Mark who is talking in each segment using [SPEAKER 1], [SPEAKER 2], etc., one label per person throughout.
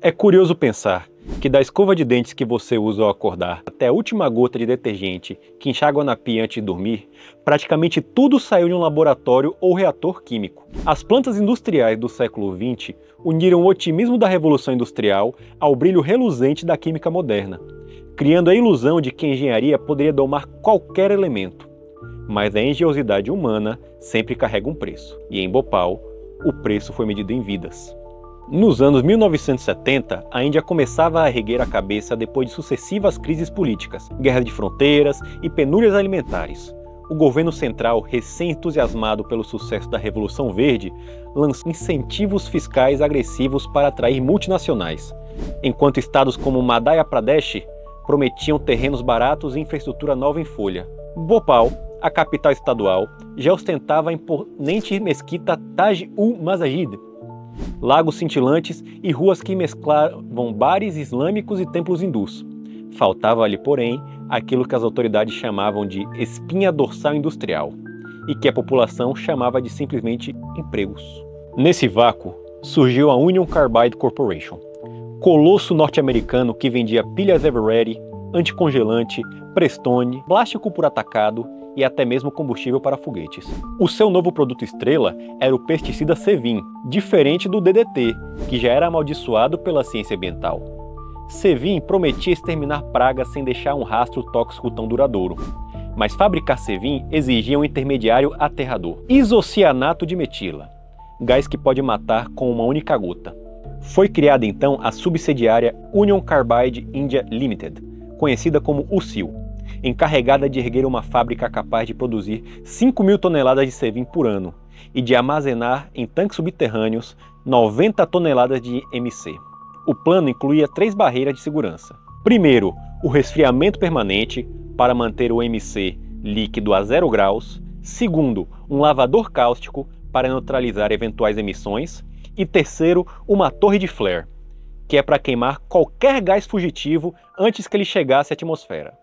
[SPEAKER 1] É curioso pensar que da escova de dentes que você usa ao acordar até a última gota de detergente que enxágua na pia antes de dormir, praticamente tudo saiu de um laboratório ou reator químico. As plantas industriais do século XX uniram o otimismo da Revolução Industrial ao brilho reluzente da química moderna, criando a ilusão de que a engenharia poderia domar qualquer elemento. Mas a engenhosidade humana sempre carrega um preço, e em Bhopal, o preço foi medido em vidas. Nos anos 1970, a Índia começava a erguer a cabeça depois de sucessivas crises políticas, guerras de fronteiras e penúrias alimentares. O governo central, recém-entusiasmado pelo sucesso da Revolução Verde, lançou incentivos fiscais agressivos para atrair multinacionais, enquanto estados como Madhya Pradesh prometiam terrenos baratos e infraestrutura nova em folha. Bhopal, a capital estadual, já ostentava a imponente mesquita Taj-ul-Masjid, lagos cintilantes e ruas que mesclavam bares islâmicos e templos hindus. Faltava ali, porém, aquilo que as autoridades chamavam de espinha dorsal industrial e que a população chamava de simplesmente empregos. Nesse vácuo, surgiu a Union Carbide Corporation, colosso norte-americano que vendia pilhas Eveready, anticongelante, Prestone, plástico por atacado e até mesmo combustível para foguetes. O seu novo produto estrela era o pesticida Sevin, diferente do DDT, que já era amaldiçoado pela ciência ambiental. Sevin prometia exterminar pragas sem deixar um rastro tóxico tão duradouro. Mas fabricar Sevin exigia um intermediário aterrador: isocianato de metila, gás que pode matar com uma única gota. Foi criada então a subsidiária Union Carbide India Limited, conhecida como UCIL, encarregada de erguer uma fábrica capaz de produzir 5.000 toneladas de Sevin por ano e de armazenar em tanques subterrâneos 90 toneladas de MC. O plano incluía 3 barreiras de segurança. Primeiro, o resfriamento permanente para manter o MC líquido a 0 graus. Segundo, um lavador cáustico para neutralizar eventuais emissões. E terceiro, uma torre de flare, que é para queimar qualquer gás fugitivo antes que ele chegasse à atmosfera.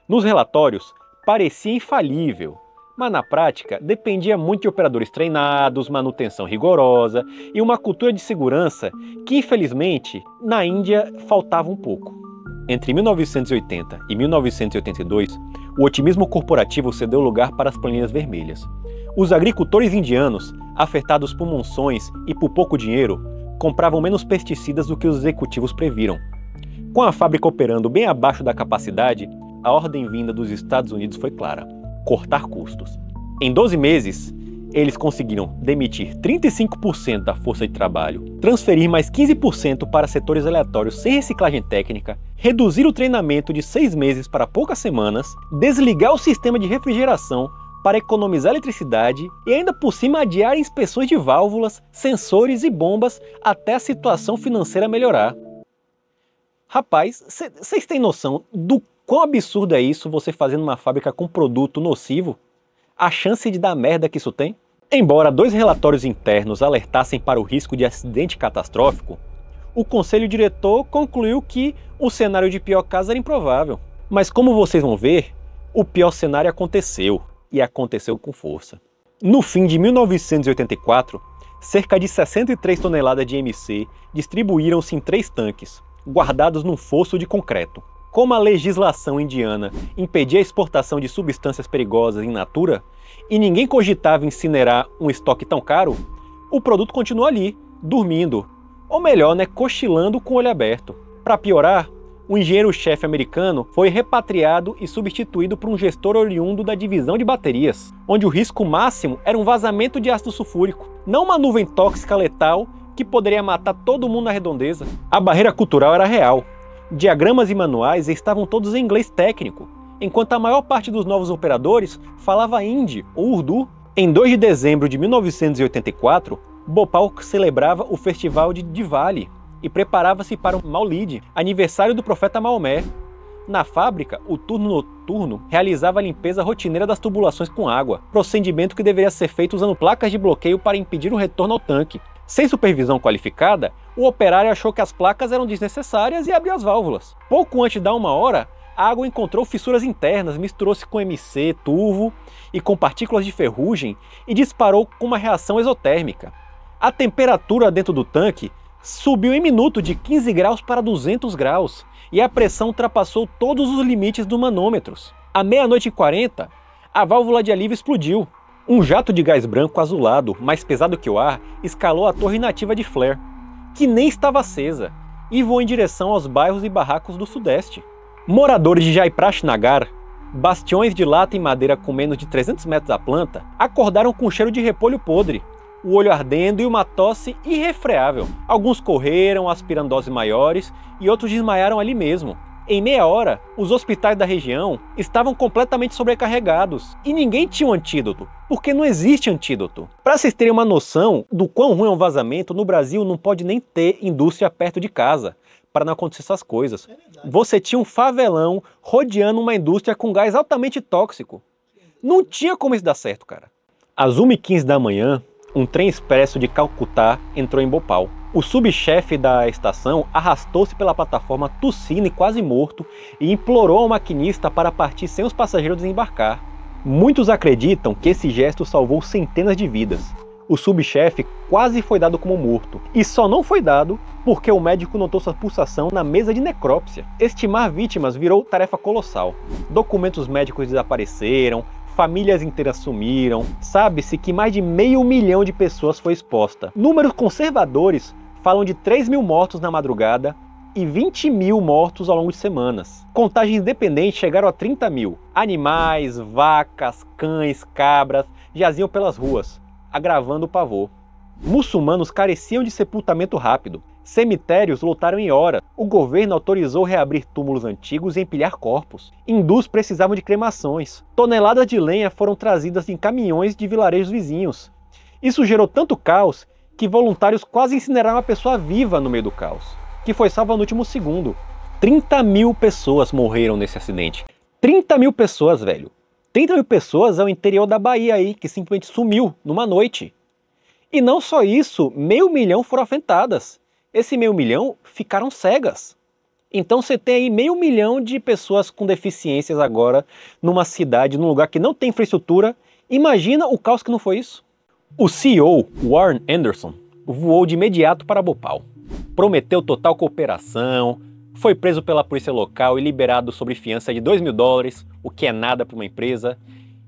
[SPEAKER 1] Nos relatórios, parecia infalível, mas na prática dependia muito de operadores treinados, manutenção rigorosa e uma cultura de segurança que, infelizmente, na Índia faltava um pouco. Entre 1980 e 1982, o otimismo corporativo cedeu lugar para as planilhas vermelhas. Os agricultores indianos, afetados por monções e por pouco dinheiro, compravam menos pesticidas do que os executivos previram. Com a fábrica operando bem abaixo da capacidade, a ordem vinda dos Estados Unidos foi clara: cortar custos. Em 12 meses, eles conseguiram demitir 35% da força de trabalho, transferir mais 15% para setores aleatórios sem reciclagem técnica, reduzir o treinamento de 6 meses para poucas semanas, desligar o sistema de refrigeração para economizar eletricidade e ainda por cima adiar inspeções de válvulas, sensores e bombas até a situação financeira melhorar. Rapaz, vocês têm noção do quão absurdo é isso, você fazendo uma fábrica com produto nocivo? A chance de dar merda que isso tem? Embora 2 relatórios internos alertassem para o risco de acidente catastrófico, o conselho diretor concluiu que o cenário de pior caso era improvável. Mas como vocês vão ver, o pior cenário aconteceu, e aconteceu com força. No fim de 1984, cerca de 63 toneladas de MC distribuíram-se em 3 tanques, guardados num fosso de concreto. Como a legislação indiana impedia a exportação de substâncias perigosas in natura, e ninguém cogitava incinerar um estoque tão caro, o produto continuou ali, dormindo, ou melhor, cochilando com o olho aberto. Para piorar, o engenheiro-chefe americano foi repatriado e substituído por um gestor oriundo da divisão de baterias, onde o risco máximo era um vazamento de ácido sulfúrico, não uma nuvem tóxica letal que poderia matar todo mundo na redondeza. A barreira cultural era real. Diagramas e manuais estavam todos em inglês técnico, enquanto a maior parte dos novos operadores falava hindi ou urdu. Em 2 de dezembro de 1984, Bhopal celebrava o festival de Diwali e preparava-se para o Maulid, aniversário do profeta Maomé. Na fábrica, o turno noturno realizava a limpeza rotineira das tubulações com água, procedimento que deveria ser feito usando placas de bloqueio para impedir o retorno ao tanque. Sem supervisão qualificada, o operário achou que as placas eram desnecessárias e abriu as válvulas. Pouco antes da 1 hora, a água encontrou fissuras internas, misturou-se com MC, turvo e com partículas de ferrugem e disparou com uma reação exotérmica. A temperatura dentro do tanque subiu em minuto de 15 graus para 200 graus e a pressão ultrapassou todos os limites dos manômetros. À meia-noite e 40, a válvula de alívio explodiu. Um jato de gás branco azulado, mais pesado que o ar, escalou a torre nativa de Flare, que nem estava acesa, e voou em direção aos bairros e barracos do sudeste. Moradores de Jaiprakash Nagar, bastiões de lata e madeira com menos de 300 metros à planta, acordaram com um cheiro de repolho podre, o olho ardendo e uma tosse irrefreável. Alguns correram, aspirando doses maiores, e outros desmaiaram ali mesmo. Em meia hora, os hospitais da região estavam completamente sobrecarregados e ninguém tinha um antídoto, porque não existe antídoto. Para vocês terem uma noção do quão ruim é um vazamento, no Brasil não pode nem ter indústria perto de casa para não acontecer essas coisas. Você tinha um favelão rodeando uma indústria com gás altamente tóxico. Não tinha como isso dar certo, cara. Às 1h15 da manhã, um trem expresso de Calcutá entrou em Bhopal. O subchefe da estação arrastou-se pela plataforma tossindo e quase morto e implorou ao maquinista para partir sem os passageiros desembarcar. Muitos acreditam que esse gesto salvou centenas de vidas. O subchefe quase foi dado como morto, e só não foi dado porque o médico notou sua pulsação na mesa de necrópsia. Estimar vítimas virou tarefa colossal. Documentos médicos desapareceram, famílias inteiras sumiram, sabe-se que mais de 500 mil de pessoas foi exposta. Números conservadores falam de 3 mil mortos na madrugada e 20 mil mortos ao longo de semanas. Contagens independentes chegaram a 30 mil. Animais, vacas, cães, cabras jaziam pelas ruas, agravando o pavor. Muçulmanos careciam de sepultamento rápido. Cemitérios lotaram em horas. O governo autorizou reabrir túmulos antigos e empilhar corpos. Hindus precisavam de cremações. Toneladas de lenha foram trazidas em caminhões de vilarejos vizinhos. Isso gerou tanto caos que voluntários quase incineraram uma pessoa viva no meio do caos, que foi salva no último segundo. 30 mil pessoas morreram nesse acidente. 30 mil pessoas, velho. 30 mil pessoas é o interior da Bahia aí, que simplesmente sumiu numa noite. E não só isso, 500 mil foram afetadas. Esse 500 mil ficaram cegas. Então você tem aí 500 mil de pessoas com deficiências agora numa cidade, num lugar que não tem infraestrutura. Imagina o caos que não foi isso. O CEO, Warren Anderson, voou de imediato para Bhopal. Prometeu total cooperação, foi preso pela polícia local e liberado sob fiança de $2 mil, o que é nada para uma empresa,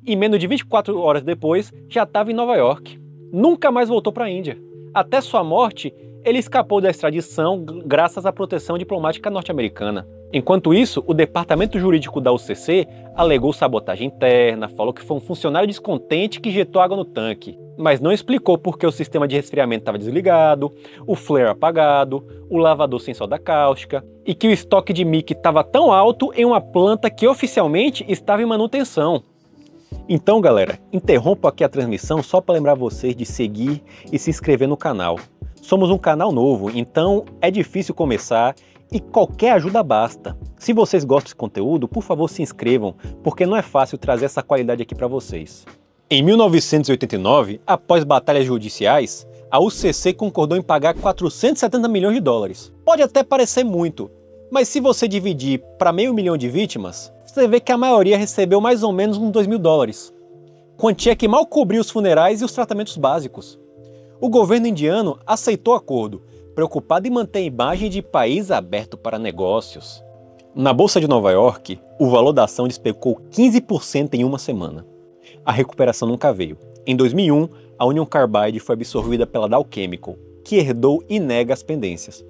[SPEAKER 1] e menos de 24 horas depois já estava em Nova York. Nunca mais voltou para a Índia. Até sua morte, ele escapou da extradição graças à proteção diplomática norte-americana. Enquanto isso, o departamento jurídico da UCC alegou sabotagem interna, falou que foi um funcionário descontente que injetou água no tanque, mas não explicou por que o sistema de resfriamento estava desligado, o flare apagado, o lavador sem soda cáustica, e que o estoque de mic estava tão alto em uma planta que oficialmente estava em manutenção. Então, galera, interrompo aqui a transmissão só para lembrar vocês de seguir e se inscrever no canal. Somos um canal novo, então é difícil começar e qualquer ajuda basta. Se vocês gostam desse conteúdo, por favor se inscrevam, porque não é fácil trazer essa qualidade aqui para vocês. Em 1989, após batalhas judiciais, a UCC concordou em pagar 470 milhões de dólares. Pode até parecer muito, mas se você dividir para 500 mil de vítimas, você vê que a maioria recebeu mais ou menos uns 2 mil dólares. Quantia que mal cobriu os funerais e os tratamentos básicos. O governo indiano aceitou o acordo, preocupado em manter a imagem de país aberto para negócios. Na Bolsa de Nova York, o valor da ação despecou 15% em uma semana. A recuperação nunca veio. Em 2001, a Union Carbide foi absorvida pela Dow Chemical, que herdou e nega as pendências.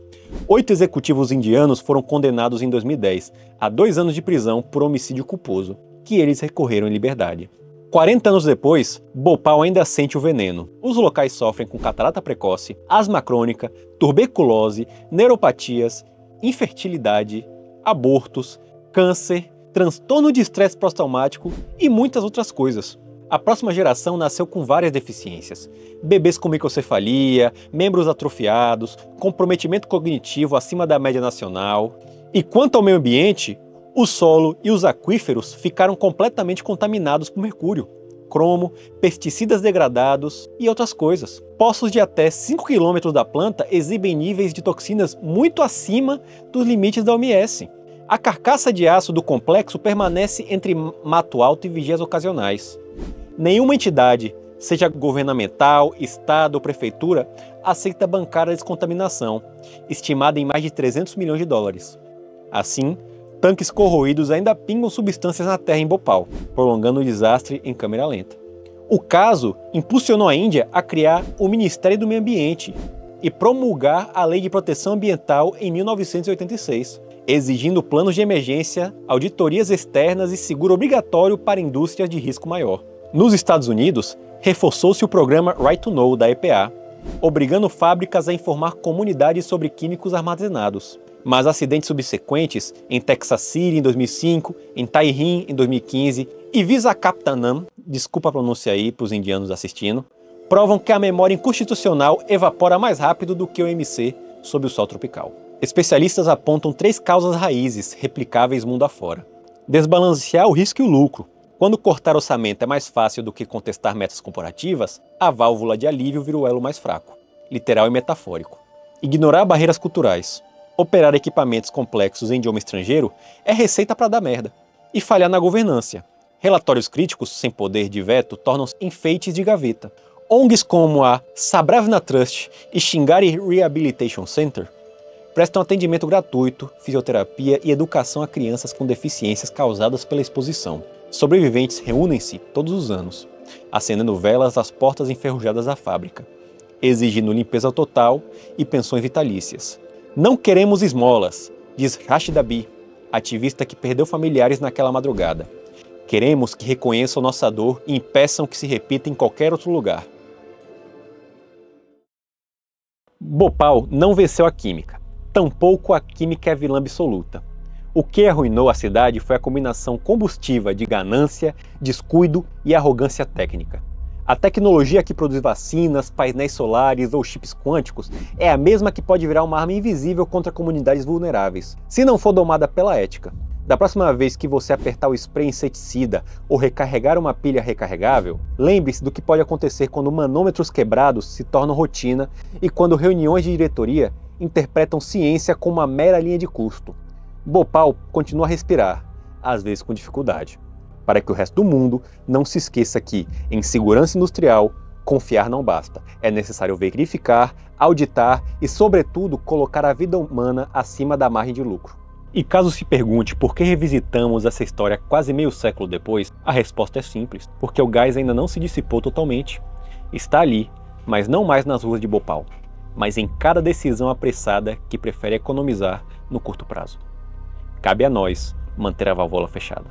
[SPEAKER 1] 8 executivos indianos foram condenados em 2010 a 2 anos de prisão por homicídio culposo, que eles recorreram em liberdade. 40 anos depois, Bhopal ainda sente o veneno. Os locais sofrem com catarata precoce, asma crônica, tuberculose, neuropatias, infertilidade, abortos, câncer, transtorno de estresse pós-traumático e muitas outras coisas. A próxima geração nasceu com várias deficiências. Bebês com microcefalia, membros atrofiados, comprometimento cognitivo acima da média nacional. E quanto ao meio ambiente, o solo e os aquíferos ficaram completamente contaminados por mercúrio, cromo, pesticidas degradados e outras coisas. Poços de até 5 km da planta exibem níveis de toxinas muito acima dos limites da OMS. A carcaça de aço do complexo permanece entre mato alto e vigias ocasionais. Nenhuma entidade, seja governamental, estado ou prefeitura, aceita bancar a descontaminação, estimada em mais de 300 milhões de dólares. Assim, tanques corroídos ainda pingam substâncias na terra em Bhopal, prolongando o desastre em câmera lenta. O caso impulsionou a Índia a criar o Ministério do Meio Ambiente e promulgar a Lei de Proteção Ambiental em 1986, exigindo planos de emergência, auditorias externas e seguro obrigatório para indústrias de risco maior. Nos Estados Unidos, reforçou-se o programa Right to Know da EPA, obrigando fábricas a informar comunidades sobre químicos armazenados. Mas acidentes subsequentes, em Texas City em 2005, em Taihin em 2015 e Visakhapatnam, desculpa a pronúncia aí para os indianos assistindo, provam que a memória inconstitucional evapora mais rápido do que o MC sob o sol tropical. Especialistas apontam 3 causas raízes replicáveis mundo afora. Desbalancear o risco e o lucro. Quando cortar orçamento é mais fácil do que contestar metas corporativas, a válvula de alívio vira o elo mais fraco, literal e metafórico. Ignorar barreiras culturais. Operar equipamentos complexos em idioma estrangeiro é receita para dar merda. E falhar na governança. Relatórios críticos sem poder de veto tornam-se enfeites de gaveta. ONGs como a Sabravna Trust e Shingari Rehabilitation Center prestam atendimento gratuito, fisioterapia e educação a crianças com deficiências causadas pela exposição. Sobreviventes reúnem-se todos os anos, acendendo velas às portas enferrujadas da fábrica, exigindo limpeza total e pensões vitalícias. Não queremos esmolas, diz Rashida B., ativista que perdeu familiares naquela madrugada. Queremos que reconheçam nossa dor e impeçam que se repita em qualquer outro lugar. Bhopal não venceu a química. Tampouco a química é vilã absoluta. O que arruinou a cidade foi a combinação combustiva de ganância, descuido e arrogância técnica. A tecnologia que produz vacinas, painéis solares ou chips quânticos é a mesma que pode virar uma arma invisível contra comunidades vulneráveis, se não for domada pela ética. Da próxima vez que você apertar o spray inseticida ou recarregar uma pilha recarregável, lembre-se do que pode acontecer quando manômetros quebrados se tornam rotina e quando reuniões de diretoria interpretam ciência como uma mera linha de custo. Bhopal continua a respirar, às vezes com dificuldade, para que o resto do mundo não se esqueça que, em segurança industrial, confiar não basta. É necessário verificar, auditar e, sobretudo, colocar a vida humana acima da margem de lucro. E caso se pergunte por que revisitamos essa história quase meio século depois, a resposta é simples, porque o gás ainda não se dissipou totalmente. Está ali, mas não mais nas ruas de Bhopal, mas em cada decisão apressada que prefere economizar no curto prazo. Cabe a nós manter a válvula fechada.